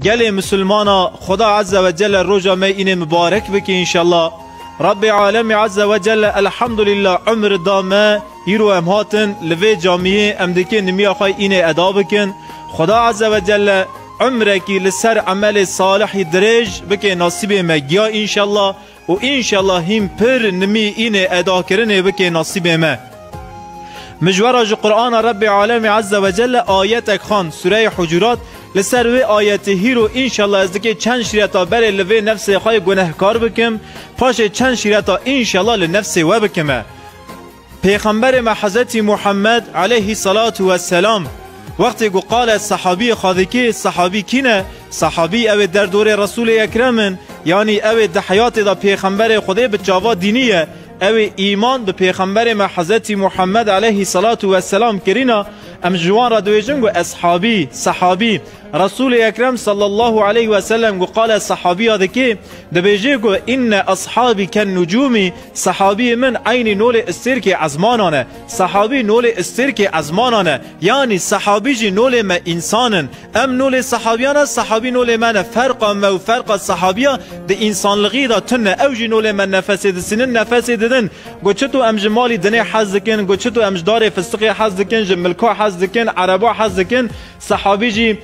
گل مسلمانا خدا عز و جل روزا می این مبارک بکی انشالله. رب عالم عز و جل الحمدلله عمر دامه هیرو امهاتن لوی جامعه امدکی نمی آخای این ادا بکن. خدا عز و جل عمرکی لسر عمل صالح درج بکی نصیب مگیا انشالله و انشالله هم پر نمی این ادا کرنه بکی نصیب ما. مجوراج قرآن رب عالم عز و جل آیت خان سوره حجرات لسر و آیت هیرو انشالله از دکی چند شریعتا بر لوی نفس خواهی گناهکار بکم پاش چند شریعتا انشالله لنفس و بکمه. پیغمبر ما حضرت محمد علیه صلاة و السلام وقتی گو قال صحابی خادکی صحابی کینه صحابی او در دور رسول اکرمن یعنی او در حیات دا پیغمبر خدا به جاوا دینیه او ایمان به پیغمبر ما حضرت محمد علیه صلاة و السلام کرینا ام جوان را دویجن گو اصحابی صحابی رسول اکرم صلی الله علیه و سلم گو قال صحابی آدکی دبیجه گو این اصحابی کن نجومی صحابی من عین نول استرک ازمانانه صحابی نول استرک ازمانانه یعنی صحابی جی نول ما انسانن ام نول صحابیانه صحابی نول من فرق ما و فرق صحابیا ده انسان لغی دا تنه او جی نول من نفس دسنن نفس ددن گو چطو ام جمالی دنه حز دکن گو چطو ام جدار فستقی حز دکن جملکا حز دکن عربا حز دکن صحابی جی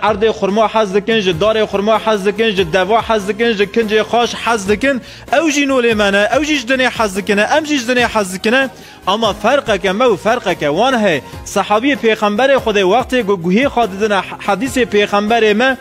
عرض خرما حز دکن ج دار خرما حز دکن ج دوا حز دکن ج کنج خاش حز دکن او جی نول منه او جی دنه حز دکنه ام جی دنه حز دکنه اما فرق که ما فرق که وانه صحابی پیغمبر خدا وقتی گویی خاددن حدیث پیغمبر ما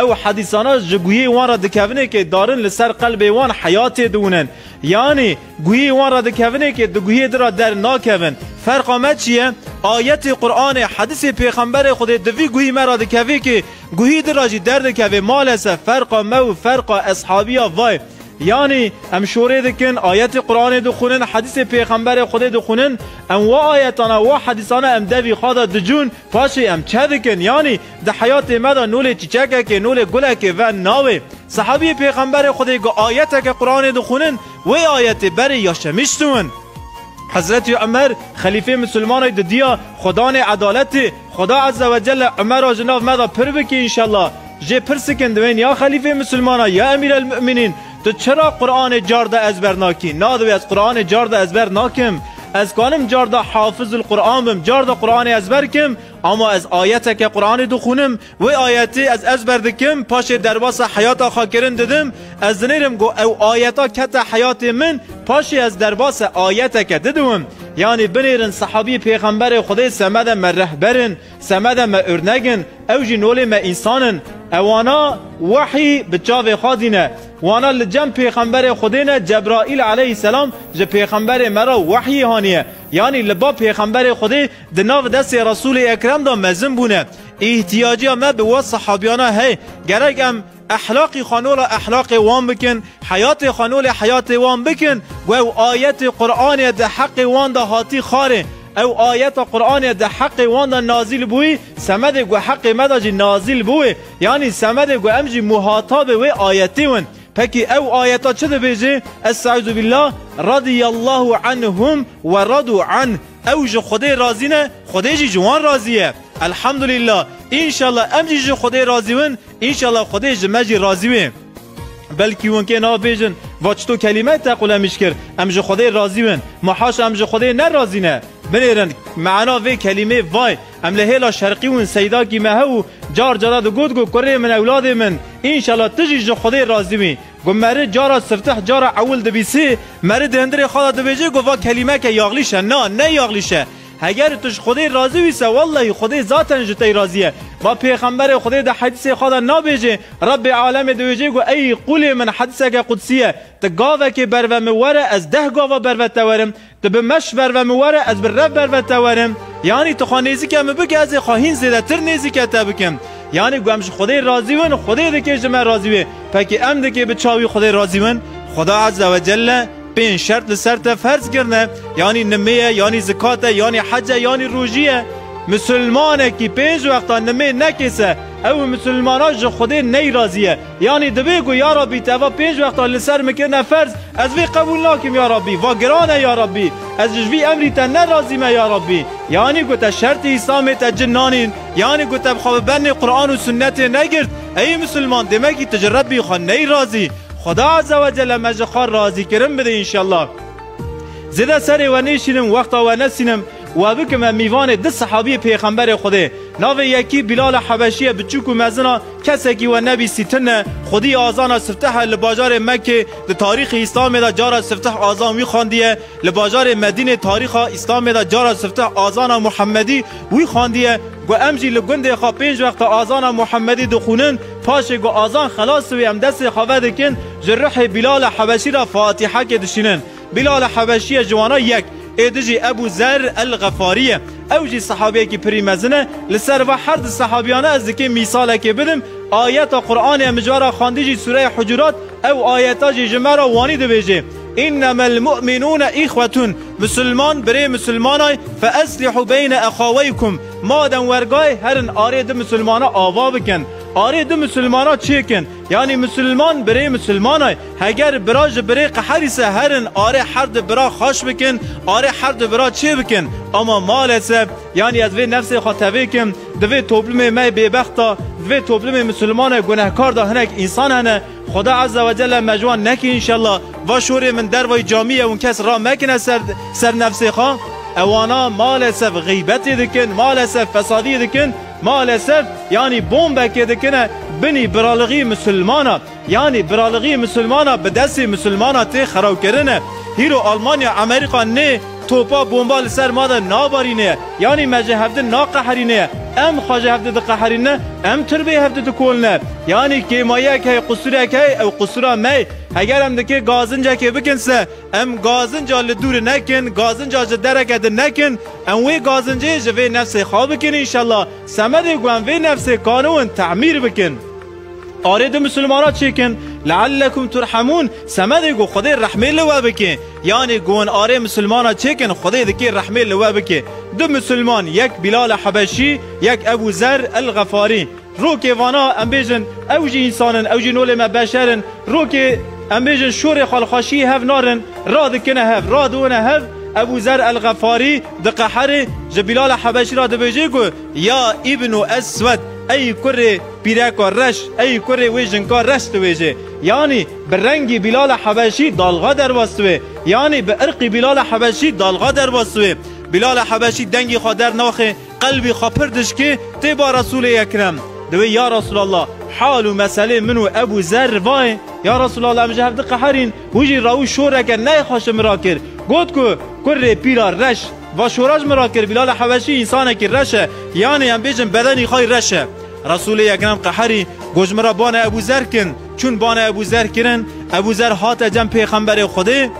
او حدیثانا جگویی وان را دکونه که دارن لسر قلب وان حیات دونن یعنی گویی وان را دکونه که گویی در در ناکون فرق ما چیه؟ آیت قرآن حدیث پیغمبر خدا دوی گویی مرا دکوی که گویی در راجی در دکوی مالسه فرق ما و فرق اصحابی وای یعنی ام شوره دکن آیت قرآن دخونن حدیث پیغمبر خدا دخونن ام و آیتانا و حدیثانا ام دوی خدا دجون پاشی ام چه دکن یعنی ده حیات مدا نول چیچکه که نول گلکه و ناوه صحابی پیغمبر خدا گو آیت که قرآن دخونن و آیت بری یا شمشتون حضرت عمر خلیفه مسلمان دیا خدا نه عدالت خدا عز و جل عمر و جناب مدا پر بکی انشالله جه پرسکن دوین یا خلیفه مسلمان یا امیر المؤمنین تو چرا قرآن جارده ازبر ناکی نادوی از قرآن جارده ازبر ناکم از کانم جارده حافظ القرآن بم جارده قرآن ازبر کم اما از آیت که قرآن دخونم و آیتی از ازبر دکم پاش درباس حیات خاکرن ددم از نیرم گو او آیتا کت حیات من پاشی از درباس آیت که ددوم یعنی بنیرن صحابی پیغمبر خدا سمد ما رهبرن سمد ما ارنگن او جی نول ما انسانن اوانا وحی بچاو خادینه وانا لجم پیغمبر خدینه جبرائیل علیه السلام ج پیغمبر مرا وحی هانیه یعنی لبا پیغمبر خدا دناو دست رسول اکرم دا مزن بونه احتیاجی ما به و صحابیانا هی گرگ ام اخلاقی خانول اخلاق وان بکن حیات خانول حیات وان بکن و آیت قرآن ده حق وان دا هاتی خاره او آیت قرآن ده حق وان دا نازل بوی سمد گو حق مداجی نازل بوی یعنی سمد گو امجی محاطب و آیتی ون پکی او آیتا چه ده بیجه استعوذ بالله رضی الله عنهم و رضوا عنه او جو خدا راضینه خدا جی جوان راضیه الحمدلله انشالله امجی جو خدا راضی ون انشالله خدا جی مجی راضی ون بلکی اون که نا بیجن واچتو کلمه تقول میشکر ام جو خدا راضی ون محاش ام جو خدا ناراضی نه بنیرن معنا و کلمه وای ام لهلا شرقی ون سیدا کی مهو جار جارا دو گود گو کره من اولاد من انشالله تجی جو خدا راضی می گو مره جارا سرتح جارا اول دبیسی مره دندر خدا دبیجه گو وا کلمه که یاغلیشه نه یاغلیشه اگر توش خدا راضی ویسه والله خدا ذاتن جتی راضیه با پیغمبر خدا ده حدیث خدا نابیجه رب عالم دویجه گو ای قول من حدیثه که قدسیه تگاوه که بر و موره از 10 گاوه بر و تورم به مش بر و موره از بر رب بر و تورم یعنی تو خانیزی که مبک از خواهین زیده تر نیزی که تبکم یعنی گوامش خدا راضی ون خدا دکه جمع راضی وی پکی ام دکه به چاوی خدا راضی ون خدا عز و جل پین شرط لسرت فرض کرنه یعنی نمیه یعنی زکات یعنی حج یعنی روزیه مسلمانه کی پنج وقتا نمی نکسه او مسلمانا جو خدا نی راضیه یعنی دبی گو یا ربی توا پنج وقتا لسر میکنه فرض از وی قبول ناکم یا ربی و گرانه یا ربی از جوی امری تا ناراضی ما یا ربی یعنی گو تا شرط اسلام تا جنانین یعنی گو تا بخواب بن قرآن و سنت نگرد ای مسلمان دمکی تجرد بی خان نی رازی خدا عز و جل مجخار رازی کرم بده انشالله. زده سر و نیشینم وقتا و نسینم و بکم میوان ده صحابی پیغمبر خوده ناوه یکی بلال حبشی بچوک و مزنا کسی و نبی سیتن خودی آزان سفتح لباجار مکه ده تاریخ اسلام دا جارا سفتح آزان وی خواندیه لباجار مدینه تاریخ اسلام دا جارا سفتح آزان محمدی وی خواندیه گو امجی لگنده خواه 5 وقت آزان محمدی دخونن پاشه گو آزان خلاص وی ام دست خواه دکن جرح بلال حبشی را فاتحه که دشینن. بلال حبشی جوانا یک ایدجی ابو ذر الغفاریه اوجی صحابیه که پری مزنه لسر و حرد صحابیانه از دکه مثاله که بدم آیت قرآن امجوارا خاندیجی سوره حجرات او آیتا جی جمعرا وانی دو بیجه انما المؤمنون اخوتون مسلمان بری مسلمانای فاصلحوا بین اخویکم مادن ورگای هرن آره ده مسلمانا آوا بکن آره ده مسلمانا چی کن یعنی مسلمان بری مسلمانای اگر براج بری قحریسه هرن آره حرد برا خوش بکن آره حرد برا چی بکن اما مالسه یعنی از وی نفس خاطبه کم دوی توبلم می بیبختا دوی توبلم مسلمان گناهکار ده هنک انسان هنه خدا عز و جل مجوان نکی انشالله و شوری من در وی جامعه اون کس را مکنه سر نفس خواه اوانا مالسه غیبت دکن مالسه فسادی دکن مالسه یعنی بومبک دکنه بنی برالغی مسلمانا یعنی برالغی مسلمانا به دست مسلمانا تی خراب کرنه هیرو آلمانیا امریکا نه توپا بومبال سر ماده نابارینه یعنی مجه هفته ناقهرینه ام خواجه هفته ده قهرینه ام تربیه هفته ده کولنه یعنی که مایه که قصوره که او قصوره می اگر هم ده که گازنجا که بکنسه ام گازنجا لدور نکن گازنجا جدره ده نکن ام وی گازنجا جوی نفس خواب بکن انشالله سمده گوان وی نفس قانون تعمیر بکن آرید مسلمانات چیکن لعلکم ترحمون سمده گو خدای رحمه لوا بکن یعنی گون آره مسلمانات چیکن خدای دکی رحمه لوا بکن دو مسلمان یک بلال حبشی یک ابو ذر الغفاری رو که وانا ام بیجن اوجی انسانن اوجی نول مبشرن رو که ام بیجن شور خالخاشی هف نارن را دکنه هف را دونه هف ابو ذر الغفاری دقحر جبلال حبشی را دبیجه گو یا ابن اسود ای کره پیرکا رش ای کره ویژنکا رش تویجه یعنی به رنگی بلال حبشی دالغا در واسطوه یعنی به ارقی بلال حبشی دالغا در واسطوه بلال حبشی دنگی خادر ناخه قلبی خاپردش که تیبا رسول اکرم دوی یا رسول الله حال و مسئله منو ابو ذر وای یا رسول الله مجه هفته قحرین ویجی راو شوره که نه خوش مراکر گوت کو کره پیرا رش و شوراج مراکر بلال حبشی انسانه که رشه یعنی هم بیجن بدنی خواهی رشه رسول اکرم قحری گوشمرا بان ابو ذر کن چون بان ابو ذر کرن ابو ذر هات جم پیغمبر خوده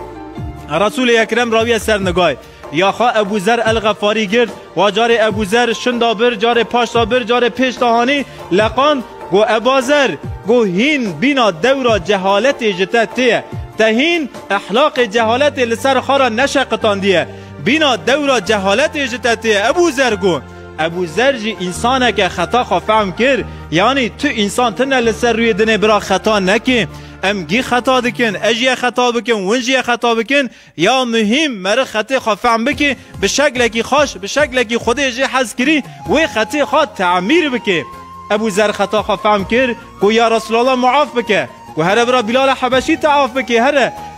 رسول اکرم راوی سر نگاه یا خواه ابو ذر الغفاری گرد و جار ابو ذر شندابر جار پاشتابر جار پیش تاهانی لقان گو ابو ذر گو هین بینا دورا جهالت جتتیه تهین اخلاق جهالت لسر خارا نشقتان دیه بینا دورا جهالت جتتیه ابو ذر گو ابو ذر جی انسانه که خطا خوا فهم کر یعنی تو انسان تنه لسر روی دنه برا خطا نکی ام گی خطا دکن اجی خطا بکن ونجی خطا بکن یا مهم مره خطا خوا فهم بکی به شکل کی خوش به شکل کی خود اجی حز کری و خطا خوا تعمیر بکی ابو ذر خطا خوا فهم کر کو یا رسول الله معاف بکه کو هر برا بلال حبشی تعاف بکی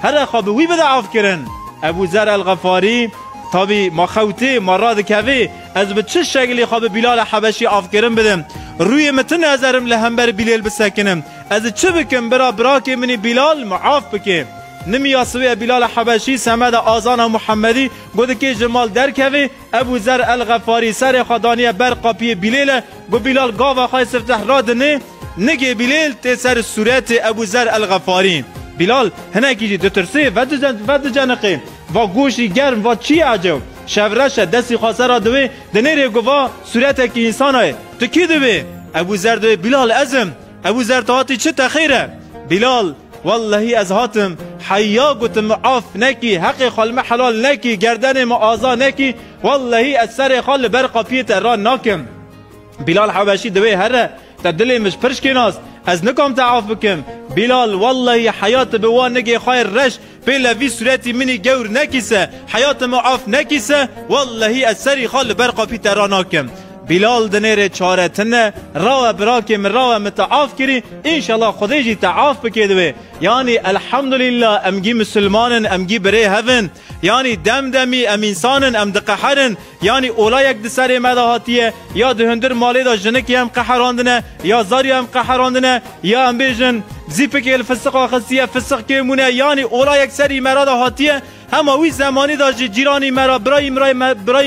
هر خواب وی بده عاف کرن ابو ذر الغفاری تابی ما خوته ما راد کوی از به چه شکلی خواب بلال حبشی عاف کرن بدم روی متن ازرم لهمبر بلال بسکنم از چه بکم برا که منی بلال معاف بکه نمیاسوی بلال حبشی سمد آزان محمدی گوده که جمال در کوی ابو ذر الغفاری سر خدانی بر قاپی بلال گو بلال گاوا خواهی سفتح راد نه نگه بلال تی سر صورت ابو ذر الغفاری بلال هنکی جی دترسه ود جنقه و گوشی گرم و چی عجب شورش دستی خواسته را دوی دنیره گوا صورت که انسان های تو کی دوی ابو ذر دوی بلال ازم ابو ذر تهاتی چه تخیره بلال والله از هاتم حیا گوتم عاف نکی حق خالم حلال نکی گردن معاذا نکی والله از سر خال برقافیت را ناکم بلال حبشی دوی هره تا دلی مش پرش کناست از نکام تعاف بکم بلال والله حیات بوان نگی خیر رش پیلا وی صورتی منی گور نکیسه حیات معاف نکیسه والله از سری خال برقافی تراناکم بلال دنیر چاره تنه راو براکی من راو متعاف کری انشالله خودی جی تعاف بکیدوه یعنی الحمدلله امگی مسلمانن امگی بره هفن یعنی دم دمی ام انسانن ام دقحرن یعنی اولا یک دسر مدهاتیه یا دهندر مالی دا جنکی هم قحراندنه یا زاری هم قحراندنه یا ام بیجن زیپکی الفسق آخصیه فسق که مونه یعنی اولا یک سری مراد هاتیه همه وی زمانی دا جیرانی مرا برای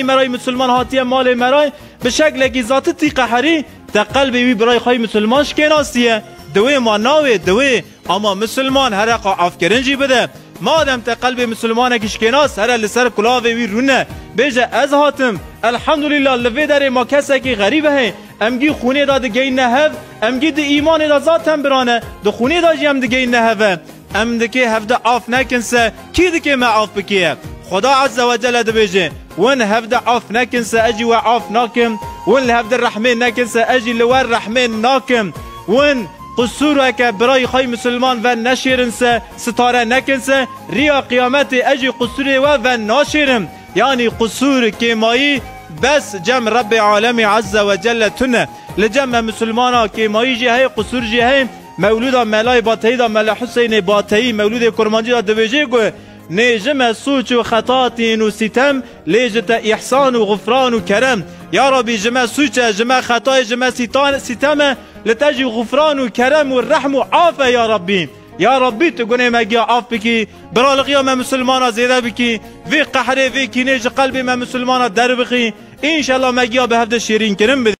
مرای مسلمان هاتیه مال مرای به شکل که ذات تی قحری تا قلب وی برای خواهی مسلمان شکناسیه دوی ما ناوی دوی اما مسلمان هر اقا افکرنجی بده مادم تا قلب مسلمان کشکناس هر لسر کلاوی وی رونه بیجه از هاتم الحمدلله لوی داره ما کسی که غریبه هی امگی خونه دا دگی نهف امگی ده ایمان دا ذاتم برانه ده خونه دا جیم دگی نهفه ام دکه هفته آف نکنسه کی دکه ما آف بکیه خدا عز و جل ده بیجه ون هفته آف نکنسه اجی و آف ناکم ون هفته رحمه نکنسه اجی لور رحمه ناکم ون قصور که برای خواهی مسلمان و نشیرنسه ستاره نکنسه ریا قیامت اجی قصور و ناشیرم یعنی قصور که مایی بس جمع رب عالم عز و جل تنه لجمع مسلمانا که مایی جی های قصور جی های مولودا ملای باتهی دا ملا حسین باتهی مولود کرمانجی دا دویجه گوه نجم سوچ و خطاتین و ستم لیجت احسان و غفران و کرم یا ربی جمع سوچ جمع خطای جمع ستم لتجي غفران وكرم والرحم وعافية يا ربي يا ربي تقولي ما جاء عاف بكي برالقيا ما مسلمانا زيدا بكي في قحري في كينيج قلبي ما مسلمانا در بخي ان شاء الله ما جاء بهذا الشيرين كرم